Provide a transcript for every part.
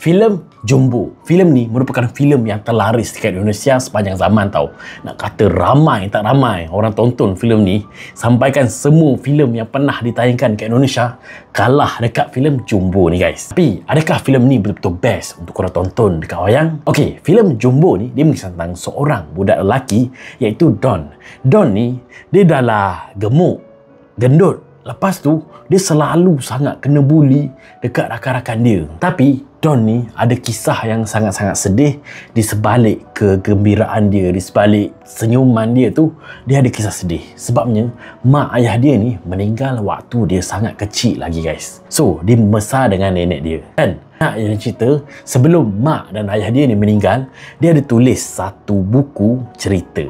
filem Jumbo. Filem ni merupakan filem yang terlaris dekat Indonesia sepanjang zaman tau. Nak kata ramai tak ramai orang tonton filem ni, sampaikan semua filem yang pernah ditayangkan dekat Indonesia kalah dekat filem Jumbo ni guys. Tapi adakah filem ni betul-betul best untuk korang tonton dekat wayang? Okey, filem Jumbo ni dia mengisah tentang seorang budak lelaki iaitu Don. Don ni dia dah lah gemuk, gendut. Lepas tu, dia selalu sangat kena bully dekat rakan-rakan dia. Tapi, Don ni ada kisah yang sangat-sangat sedih di sebalik kegembiraan dia, di sebalik senyuman dia tu, dia ada kisah sedih. Sebabnya, mak ayah dia ni meninggal waktu dia sangat kecil lagi guys. So, dia membesar dengan nenek dia. Dan, nak yang cerita, sebelum mak dan ayah dia ni meninggal, dia ada tulis satu buku cerita.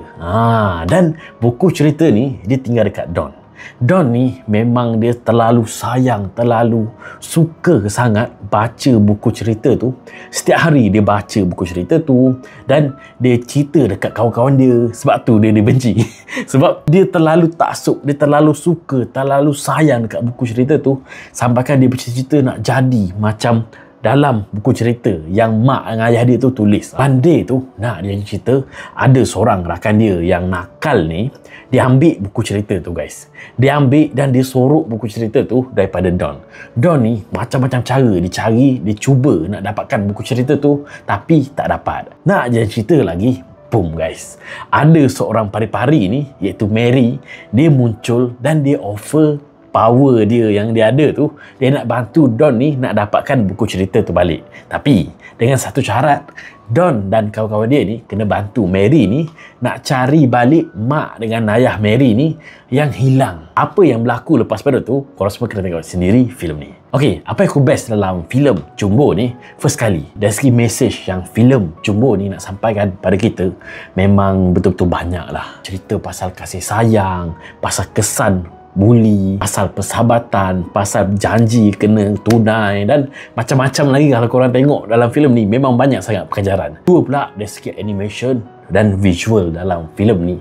Dan buku cerita ni, dia tinggal dekat Don. Don ni memang dia terlalu sayang, terlalu suka sangat baca buku cerita tu. Setiap hari dia baca buku cerita tu dan dia cerita dekat kawan-kawan dia. Sebab tu dia dibenci. Sebab dia terlalu taksub, dia terlalu suka, terlalu sayang dekat buku cerita tu. Sampaikan dia bercita-cita nak jadi macam dalam buku cerita yang mak dan ayah dia tu tulis. One day tu, nak dia cerita, ada seorang rakan dia yang nakal ni, dia ambil buku cerita tu guys. Dia ambil dan dia sorok buku cerita tu daripada Don. Don ni macam-macam cara dia cari, dia cuba nak dapatkan buku cerita tu tapi tak dapat. Nak dia cerita lagi, boom guys. Ada seorang pari-pari ni iaitu Mary, dia muncul dan dia offer power dia yang dia ada tu, dia nak bantu Don ni nak dapatkan buku cerita tu balik. Tapi dengan satu syarat, Don dan kawan-kawan dia ni kena bantu Mary ni nak cari balik mak dengan ayah Mary ni yang hilang. Apa yang berlaku lepas pada tu, korang semua kena tengok sendiri filem ni. Okey, apa yang aku best dalam filem Jumbo ni? First kali, dari segi message yang filem Jumbo ni nak sampaikan pada kita memang betul-betul banyak lah. Cerita pasal kasih sayang, pasal kesan bully, pasal persahabatan, pasal janji kena tunai dan macam-macam lagi. Kalau korang tengok dalam filem ni memang banyak sangat pengajaran. Dua pula dari segi animation dan visual dalam filem ni.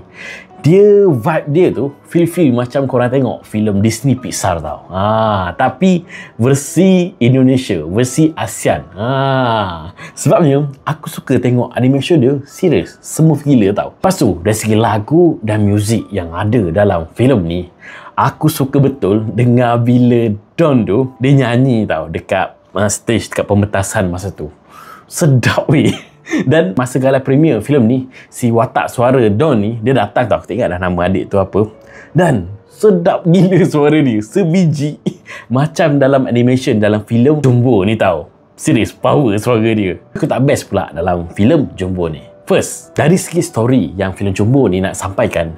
Dia vibe dia tu feel macam korang tengok filem Disney Pixar tau. Tapi versi Indonesia, versi ASEAN. Sebabnya aku suka tengok animation dia serius, smooth gila tau. Lepas tu dari segi lagu dan muzik yang ada dalam filem ni, aku suka betul dengar bila Don tu dia nyanyi tau dekat stage, dekat pementasan masa tu. Sedap weh. Dan masa gala premier filem ni, si watak suara Don ni dia datang tau. Aku tak ingat dah nama adik tu apa. Dan sedap gila suara dia, sebiji macam dalam animation dalam filem Jumbo ni tau. Serius, power suara dia. Aku tak best pula dalam filem Jumbo ni. First, dari segi story yang filem Jumbo ni nak sampaikan,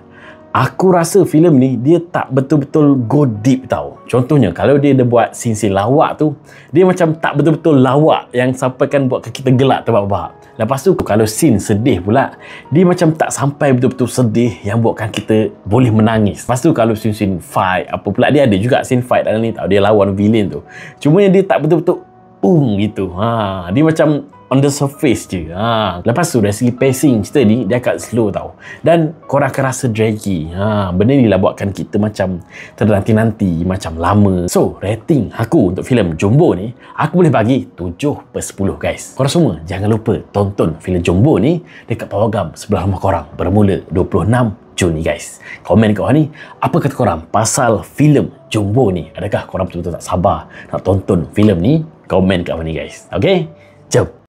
aku rasa filem ni dia tak betul-betul go deep tau. Contohnya kalau dia ada buat scene-scene lawak tu, dia macam tak betul-betul lawak yang sampaikan buatkan kita gelak terbahak-bahak. Lepas tu kalau scene sedih pula, dia macam tak sampai betul-betul sedih yang buatkan kita boleh menangis. Lepas tu kalau scene fight apa pula, dia ada juga scene fight dalam ni tau. Dia lawan villain tu. Cuma dia tak betul-betul gitu. Dia macam on the surface je. Lepas tu dari segi pacing cerita ni dia agak slow tau. Dan korang akan rasa draggy. Benda ni lah buatkan kita macam ternanti-nanti, macam lama. So, rating aku untuk filem Jumbo ni, aku boleh bagi 7/10 guys. Korang semua jangan lupa tonton filem Jumbo ni dekat pawagam sebelah rumah korang bermula 26 Jun ni guys. Komen kat bawah ni, apa kata korang pasal filem Jumbo ni? Adakah korang betul-betul tak sabar nak tonton filem ni? Komen kat bawah ni guys. Okay? Jom.